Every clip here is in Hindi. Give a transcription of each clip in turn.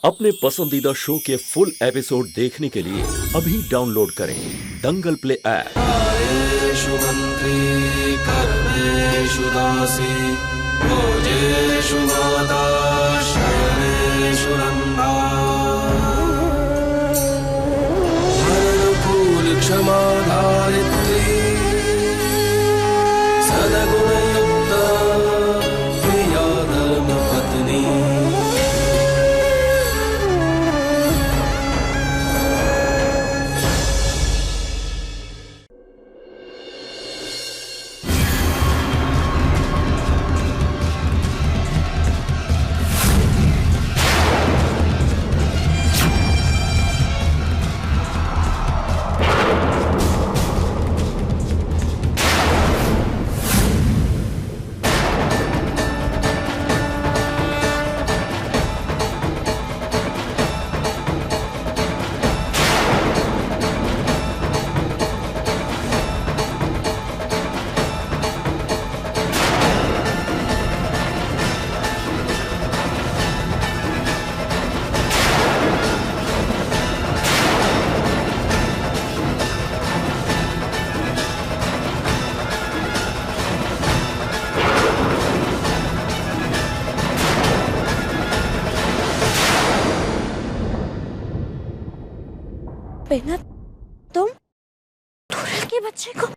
अपने पसंदीदा शो के फुल एपिसोड देखने के लिए अभी डाउनलोड करें दंगल प्ले ऐप। आयेषु मंत्री कर्मेषु दासी भोजेषु माता शयनेषु रंभा अनुकूल क्षमा धारित्री सद्गुणयुक्ता प्रिया धर्मपत्नी। बेना, तुम धुरल के बच्चे को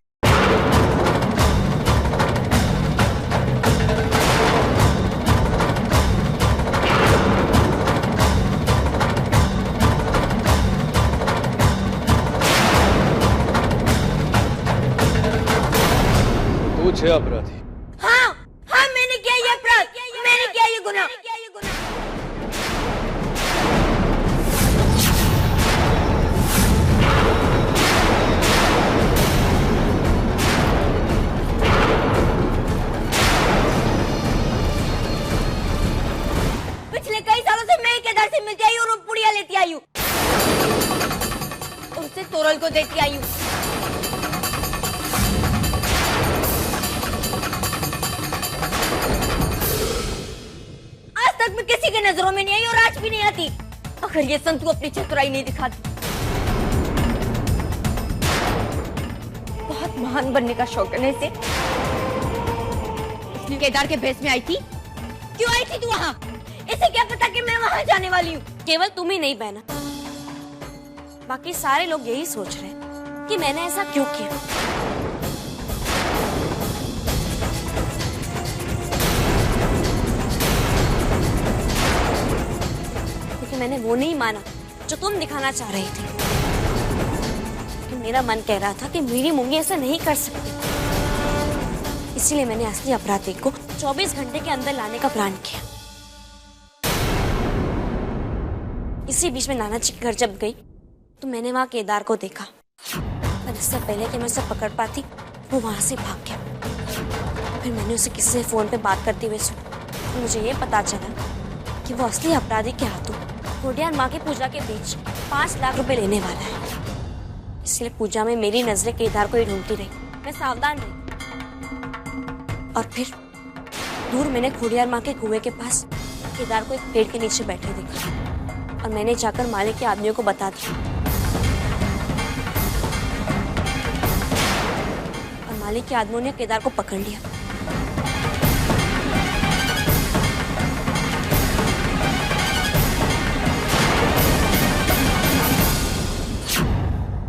पूछे अपराधी। हाँ हाँ, मैंने किया ये अपराध, मैंने किया ये गुनाह। पिछले कई सालों से मैं केदार से मिलती आई और वो पुड़िया लेती आई हूँ, उससे तोरल को देती आई हूँ। आज तक मैं किसी के नजरों में नहीं आई और आज भी नहीं आती अगर ये संतु अपनी चतुराई नहीं दिखाती। बहुत महान बनने का शौक है इसे। इसलिए केदार के भेष में आई थी। क्यों आई थी तू वहाँ? इसे क्या पता कि मैं वहाँ जाने वाली हूँ? केवल तुम ही नहीं बहना, बाकी सारे लोग यही सोच रहे हैं कि मैंने ऐसा क्यों किया। क्योंकि मैंने वो नहीं माना जो तुम दिखाना चाह रही थी। कि मेरा मन कह रहा था कि मेरी मूंगी ऐसा नहीं कर सकती, इसीलिए मैंने असली अपराधी को 24 घंटे के अंदर लाने का प्लान किया। इसी बीच में नाना जी के घर जब गई तो मैंने वहां केदार को देखा, पर इससे पहले कि मैं उसे पकड़ पाती वो वहां से भाग गया। फिर मैंने उसे किसी से फोन पे बात करते हुए सुना तो मुझे ये पता चला कि वो असली अपराधी के हाथों खोडियार माँ की पूजा के बीच 5 लाख रुपए लेने वाला है। इसलिए पूजा में मेरी नजरें केदार को ही ढूंढती रही, मैं सावधान रही। और फिर दूर मैंने खोडियार माँ के कुएं के पास केदार को एक पेड़ के नीचे बैठे देखा और मैंने जाकर मालिक के आदमियों को बता दिया। और मालिक के आदमियों ने केदार को पकड़ लिया।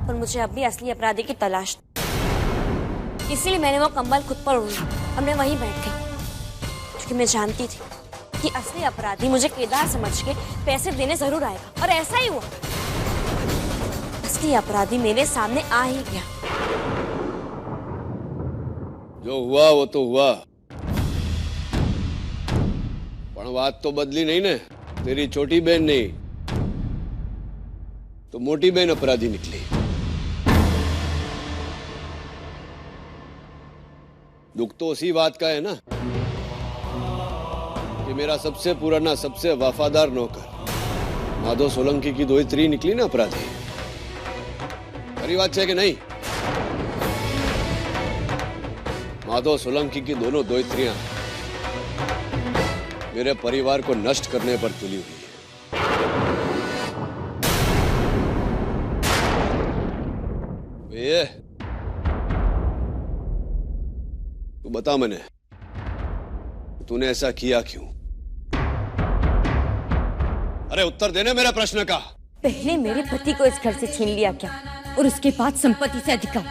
पर मुझे अब भी असली अपराधी की तलाश थी। इसीलिए मैंने वो कंबल खुद पर ओढ़ी और मैं वहीं बैठ गई, क्योंकि मैं जानती थी कि असली अपराधी मुझे केदार समझ के पैसे देने जरूर आएगा। और ऐसा ही हुआ, असली अपराधी मेरे सामने आ ही गया। जो हुआ वो तो हुआ, पण बात तो बदली नहीं ने। तेरी छोटी बहन नहीं तो मोटी बहन अपराधी निकली। दुख तो उसी बात का है ना कि मेरा सबसे पुराना सबसे वफादार नौकर माधव सोलंकी की दोहित्री निकली ना अपराधी। खरी बात है कि नहीं? माधव सोलंकी की दोनों दोहित्रियां मेरे परिवार को नष्ट करने पर तुली हुई है। बता मैंने, तूने ऐसा किया क्यों? अरे उत्तर देने मेरे प्रश्न का। पहले मेरे पति को इस घर से छीन लिया क्या, और उसके बाद संपत्ति से अधिकार।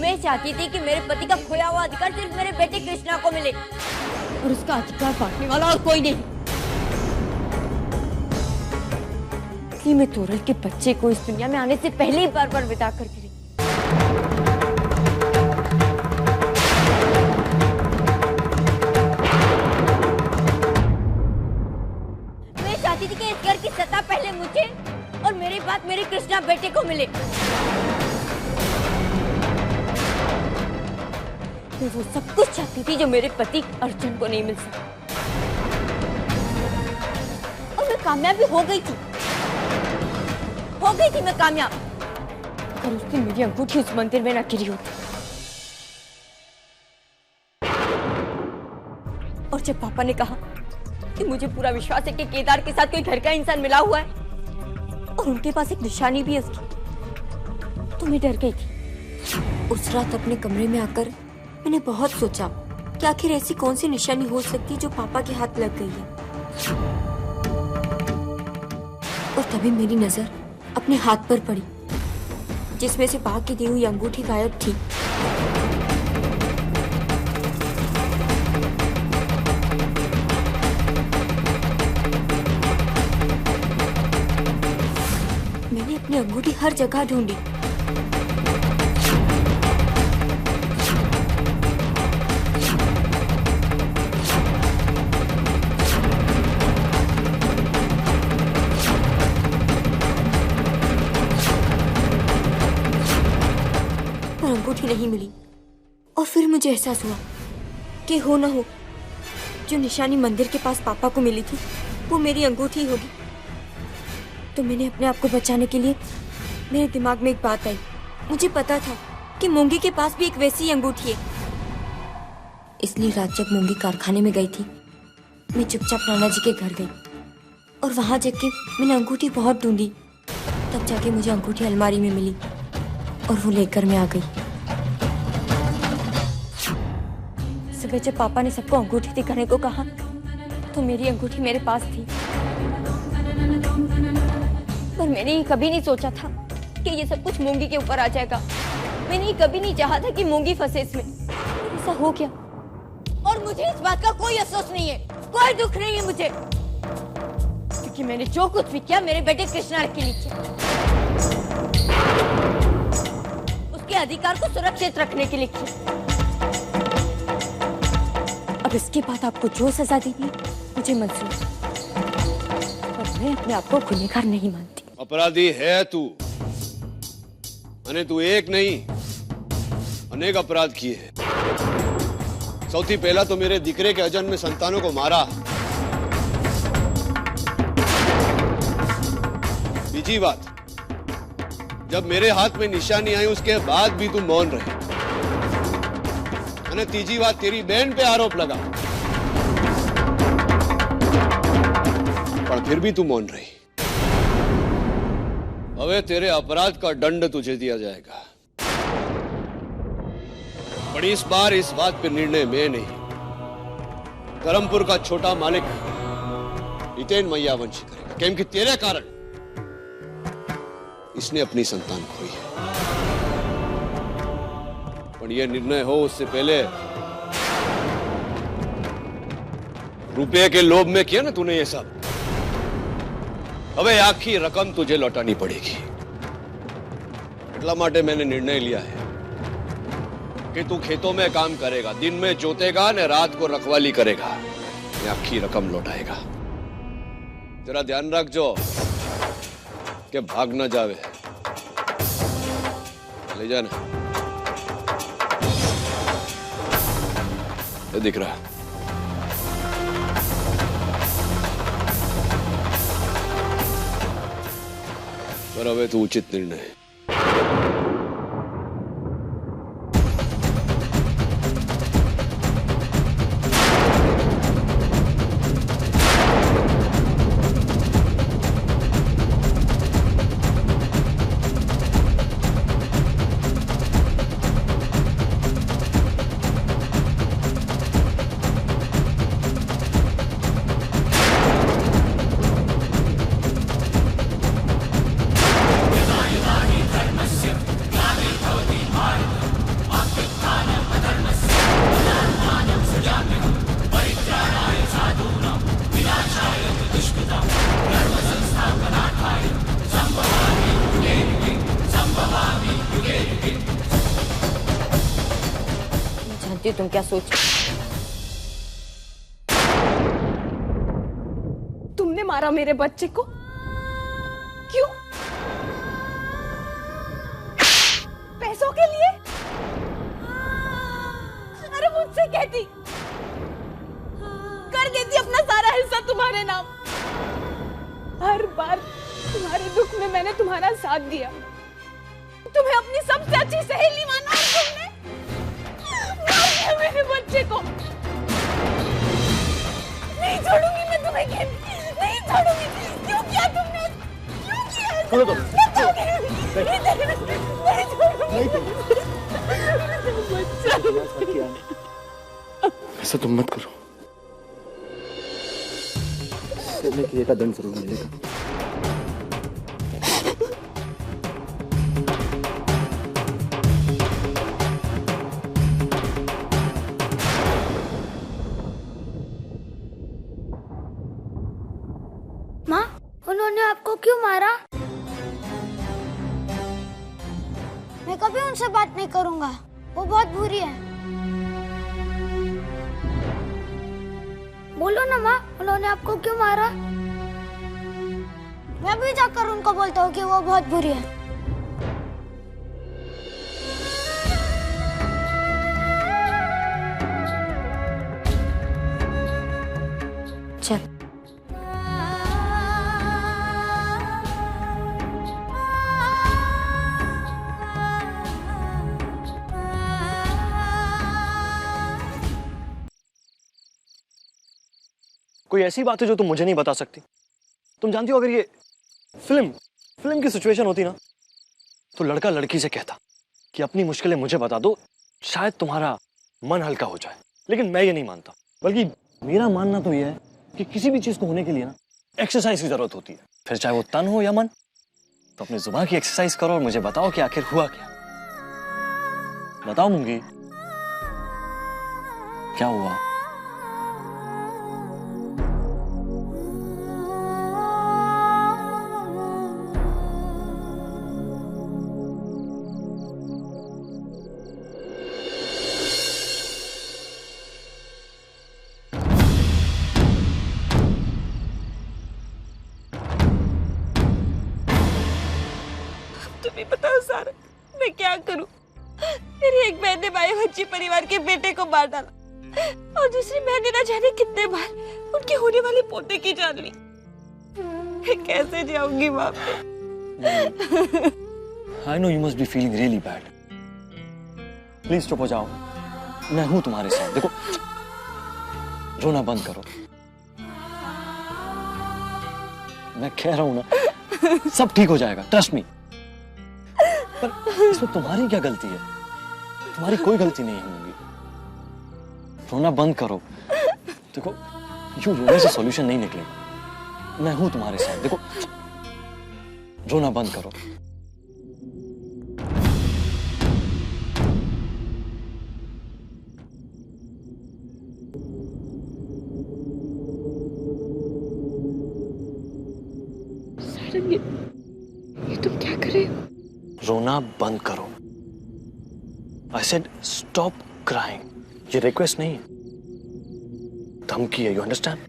मैं चाहती थी कि मेरे पति का खोया हुआ अधिकार सिर्फ मेरे बेटे कृष्णा को मिले, और उसका अधिकार बांटने वाला और कोई नहीं। इसलिए मैं तोरल के बच्चे को इस दुनिया में आने से पहले ही बार-बार विदा कर दी। मैं चाहती थी कि इस घर की सत्ता पहले मुझे और मेरे बाद मेरे कृष्णा बेटे को मिले। मैं वो सब कुछ चाहती थी जो मेरे पति अर्जुन को नहीं मिल सका, और मैं कामयाब भी हो गई थी। मैं कामयाब। अगर उस दिन मेरी अंगूठी उस मंदिर में न गिरी होती, और जब पापा ने कहा कि मुझे पूरा विश्वास है कि केदार के साथ कोई घर का इंसान मिला हुआ है और उनके पास एक निशानी भी है उसकी, तो मैं डर गई थी। उस रात अपने कमरे में आकर मैंने बहुत सोचा कि आखिर ऐसी कौन सी निशानी हो सकती जो पापा के हाथ लग गई है। और तभी मेरी नजर अपने हाथ पर पड़ी, जिसमें से पापा की दी हुई अंगूठी गायब थी। मैंने अपनी अंगूठी हर जगह ढूंढी, अंगूठी नहीं मिली। और फिर मुझे एहसास हुआ कि हो ना हो जो निशानी मंदिर के पास पापा को मिली थी वो मेरी अंगूठी होगी। तो मैंने अपने आप को बचाने के लिए, मेरे दिमाग में एक बात आई। मुझे पता था कि मूंगी के पास भी एक वैसी अंगूठी है। इसलिए रात जब मूंगी कारखाने में गई थी, मैं चुपचाप नाना जी के घर गई और वहां जाके मैंने अंगूठी बहुत ढूंढी। तब जाके मुझे अंगूठी अलमारी में मिली और वो लेकर मैं आ गई। सुबह जब पापा ने सबको अंगूठी दिखाने को कहा तो मेरी अंगूठी मेरे पास थी, पर मैंने ये कभी नहीं सोचा था कि ये सब कुछ मूंगी के ऊपर आ जाएगा। मैंने ये कभी नहीं चाहा था कि मूंगी फंसे इसमें। ऐसा हो गया और मुझे इस बात का कोई अफसोस नहीं है, कोई दुख नहीं है मुझे, क्योंकि मैंने जो कुछ भी किया मेरे बेटे कृष्णा के लिए किया, उसके अधिकार को सुरक्षित रखने के लिए किया। अब इसके बाद आपको जो सजा देनी मुझे मंजूर है, पर मैं अपने आप को गुनहगार नहीं मानती। अपराधी है तू, तू एक नहीं अनेक अपराध किए हैं। સૌથી पहला तो मेरे દીકરે के अजन्मे संतानों को मारा। बीजी बात, जब मेरे हाथ में निशानी आई उसके बाद भी तू मौन रही। અને तीजी बात, तेरी बहन पे आरोप लगा पर फिर भी तू मौन रही। अबे तेरे अपराध का दंड तुझे दिया जाएगा, पर इस बार इस बात पे निर्णय मैं नहीं, धर्मपुर का छोटा मालिक हितेन मैयावंशी करेगा, केम कि तेरे कारण इसने अपनी संतान खोई है। पर यह निर्णय हो उससे पहले रुपये के लोभ में किया ना तूने ये सब, अबे आखी रकम तुझे लौटानी पड़ेगी। એટલા માટે मैंने निर्णय लिया है कि तू खेतों में काम करेगा, दिन में जोतेगा ने रात को रखवाली करेगा, ये आखी रकम लौटाएगा। जरा ध्यान रखजो कि भाग न जावे। ले जाना, ये दिख रहा पर હવે तू उचित निर्णय। जानती हूँ तुम क्या सोच। तुमने मारा मेरे बच्चे को, क्यों? पैसों के लिए? अरे मुझसे कहती, कर देती अपना सारा हिस्सा तुम्हारे नाम। हर बार तुम्हारे दुख में मैंने तुम्हारा साथ दिया, तुम्हें अपनी सबसे अच्छी सहेली माना और तुमने मार दिया मेरे बच्चे को। नहीं छोड़ूंगी मैं तुम्हें, नहीं छोड़ूंगी। क्यों किया तुमने? क्यों किया? छोड़ो तो। ऐसा तुम मत करो, करने के लिए का दंड जरूर मिलेगा। माँ, उन्होंने आपको क्यों मारा? मैं कभी उनसे बात नहीं करूंगा, वो बहुत बुरी है। बोलो ना माँ, उन्होंने आपको क्यों मारा? मैं भी जाकर उनको बोलता हूँ कि वो बहुत बुरी है। चल। कोई ऐसी बात है जो तुम मुझे नहीं बता सकती? तुम जानती हो, अगर ये फिल्म की सिचुएशन होती ना, तो लड़का लड़की से कहता कि अपनी मुश्किलें मुझे बता दो, शायद तुम्हारा मन हल्का हो जाए। लेकिन मैं ये नहीं मानता, बल्कि मेरा मानना तो यह है कि किसी भी चीज को होने के लिए ना एक्सरसाइज की जरूरत होती है। फिर चाहे वो तन हो या मन, तो अपनी जुबान की एक्सरसाइज करो और मुझे बताओ कि आखिर हुआ क्या। बताओ मूंगी, क्या हुआ? तुम्हें बताओ सारा, मैं क्या करूं? मेरी एक बहन ने भाई बच्ची परिवार के बेटे को मार डाला और दूसरी बहन ने ना जाने कितने बार उनके होने वाले पोते की जान ली। मैं कैसे जाऊंगी वहां पे? I know you must be feeling really bad. Please चुप हो जाओ, मैं हूं तुम्हारे साथ। देखो, रोना बंद करो। मैं कह रहा हूं ना, सब ठीक हो जाएगा, ट्रस्ट मी। पर इसमें तुम्हारी क्या गलती है? तुम्हारी कोई गलती नहीं होगी। रोना बंद करो। देखो, यूं रोने से सॉल्यूशन नहीं निकलेगा। मैं हूं तुम्हारे साथ। देखो, रोना बंद करो। ये तुम क्या कर रहे हो? रोना बंद करो। I said stop crying. ये रिक्वेस्ट नहीं है, धमकी है। You understand?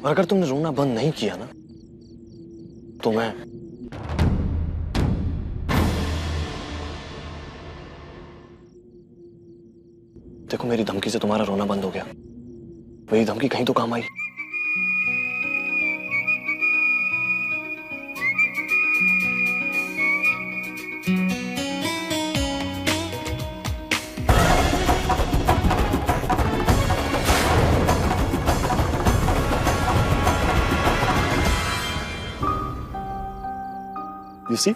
और अगर तुमने रोना बंद नहीं किया ना, तो मैं देखो, मेरी धमकी से तुम्हारा रोना बंद हो गया। मेरी धमकी कहीं तो काम आई। You see?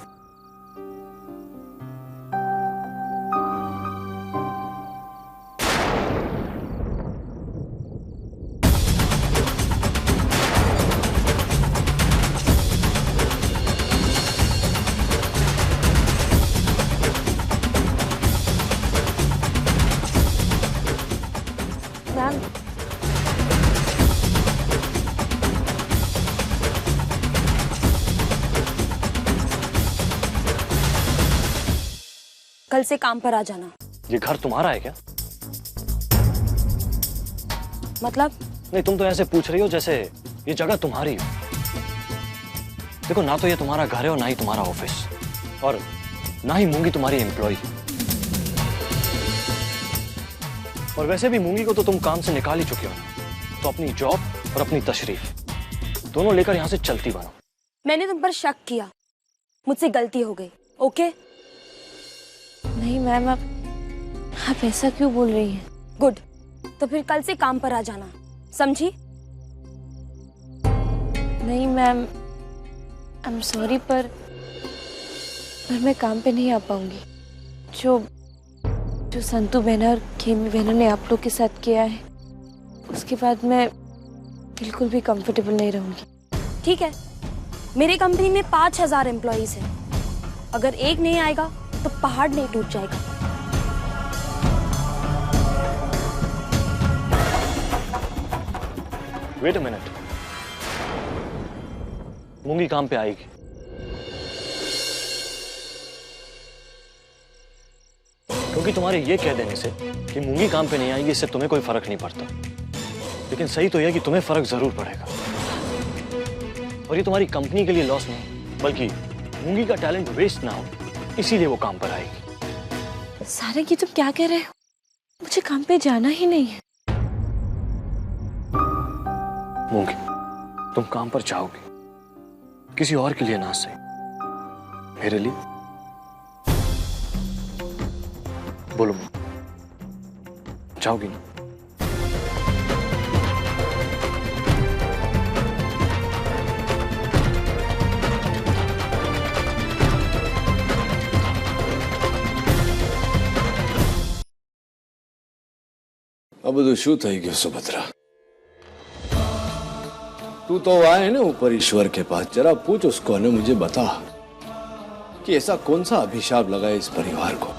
मैम, कल से काम पर आ जाना। ये घर तुम्हारा है क्या? मतलब? नहीं, तुम तो ऐसे पूछ रही हो जैसे ये जगह तुम्हारी हो। देखो, ना तो ये तुम्हारा घर है और ना ही तुम्हारा ऑफिस, और ना ही मूंगी तुम्हारी एम्प्लॉय। और वैसे भी मूंगी को तो तुम काम से निकाल ही चुके हो, तो अपनी जॉब और अपनी तशरीफ दोनों लेकर यहां से चलती बनो। मैंने तुम पर शक किया, मुझसे गलती हो गई, ओके? नहीं मैम, आप ऐसा क्यों बोल रही हैं? गुड, तो फिर कल से काम पर आ जाना, समझी? नहीं मैम, आई एम सॉरी, पर मैं काम पे नहीं आ पाऊंगी। जो संतू बहना और खेमी बहना ने आप लोग के साथ किया है, उसके बाद मैं बिल्कुल भी कंफर्टेबल नहीं रहूंगी। ठीक है, मेरी कंपनी में 5000 एम्प्लॉइज हैं। अगर एक नहीं आएगा तो पहाड़ नहीं टूट जाएगा। वेट अ मिनट, मूंगी काम पे आएगी। क्योंकि तुम्हारे ये कह देने से कि मूंगी काम पे नहीं आएगी, इससे तुम्हें कोई फर्क नहीं पड़ता। लेकिन सही तो यह कि तुम्हें फर्क जरूर पड़ेगा, और ये तुम्हारी कंपनी के लिए लॉस नहीं, बल्कि मूंगी का टैलेंट वेस्ट ना हो, इसीलिए वो काम पर आएगी। सारे ये तुम क्या कह रहे हो? मुझे काम पे जाना ही नहीं है। मूंगी, तुम काम पर जाओगी, किसी और के लिए ना सही, मेरे लिए। बोलो, जाओगी ना? આ બધું શું થઈ ગયું સુભદ્રા? तू तो आए ना ऊपर ईश्वर के पास, जरा पूछ उसको ने मुझे बता कि ऐसा कौन सा अभिशाप लगा इस परिवार को,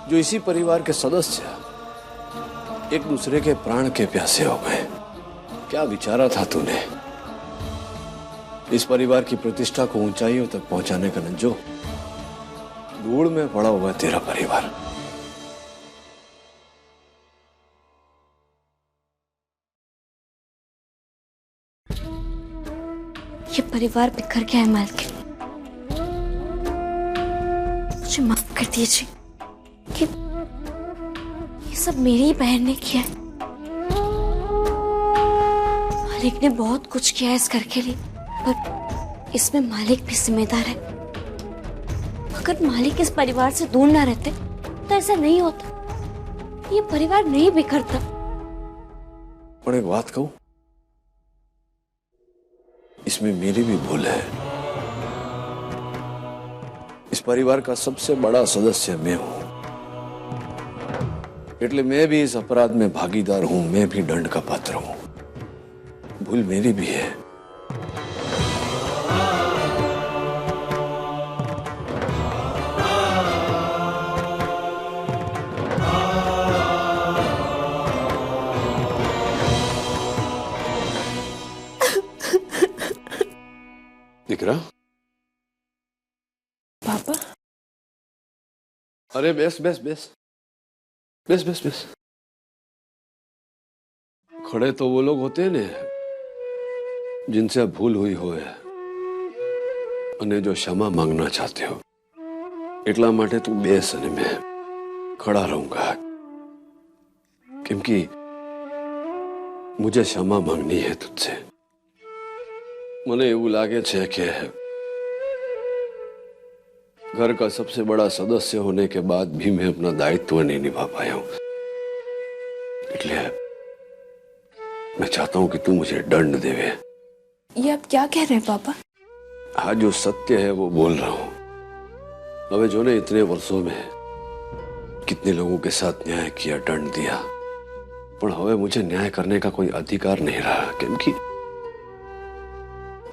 जो इसी परिवार के सदस्य एक दूसरे के प्राण के प्यासे हो गए। क्या विचारा था तूने? इस परिवार की प्रतिष्ठा को ऊंचाइयों तक पहुंचाने का नंजो, धूड़ में पड़ा हुआ तेरा परिवार। ये परिवार बिखर गया है मालकिन, मुझे माफ कर दीजिए कि ये सब मेरी बहन ने किया है। मालिक ने बहुत कुछ किया है इस घर के लिए, पर इसमें मालिक भी जिम्मेदार है। अगर मालिक इस परिवार से दूर ना रहते तो ऐसा नहीं होता, ये परिवार नहीं बिखरता। पर एक बात कहूं, इसमें मेरी भी भूल है। इस परिवार का सबसे बड़ा सदस्य मैं हूं, એટલે मैं भी इस अपराध में भागीदार हूं, मैं भी दंड का पात्र हूं। भूल मेरी भी है। दिकरा, पापा, अरे base base base base base base. खड़े तो वो लोग होते हैं ने जिनसे अब भूल हुई हो અને जो क्षमा मांगना चाहते हो, એટલા માટે તું બેસ અને मैं खड़ा रहूंगा, क्योंकि मुझे क्षमा मांगनी है तुझसे। મને એવું લાગે છે કે घर का सबसे बड़ा सदस्य होने के बाद भी मैं अपना दायित्व नहीं निभा पाया हूं, इसलिए मैं चाहता हूं कि तू मुझे दंड देवे। ये आप क्या कह रहे हैं पापा? आज जो सत्य है वो बोल रहा हूं। अबे जो ने इतने वर्षों में कितने लोगों के साथ न्याय किया, दंड दिया, पर हवे मुझे न्याय करने का कोई अधिकार नहीं रहा, क्योंकि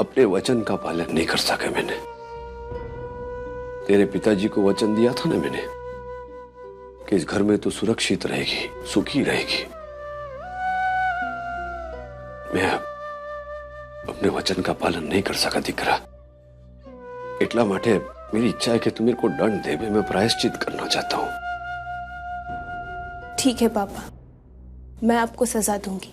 अपने वचन का पालन नहीं कर सका मैंने। तेरे पिताजी को वचन दिया था ना मैंने कि इस घर में तू सुरक्षित रहेगी, सुखी रहेगी। मैं अपने वचन का पालन नहीं कर सका दिकरा, એટલા માટે मेरी इच्छा है कि तू मेरे को दंड दे। मैं प्रायश्चित करना चाहता हूं। ठीक है पापा, मैं आपको सजा दूंगी।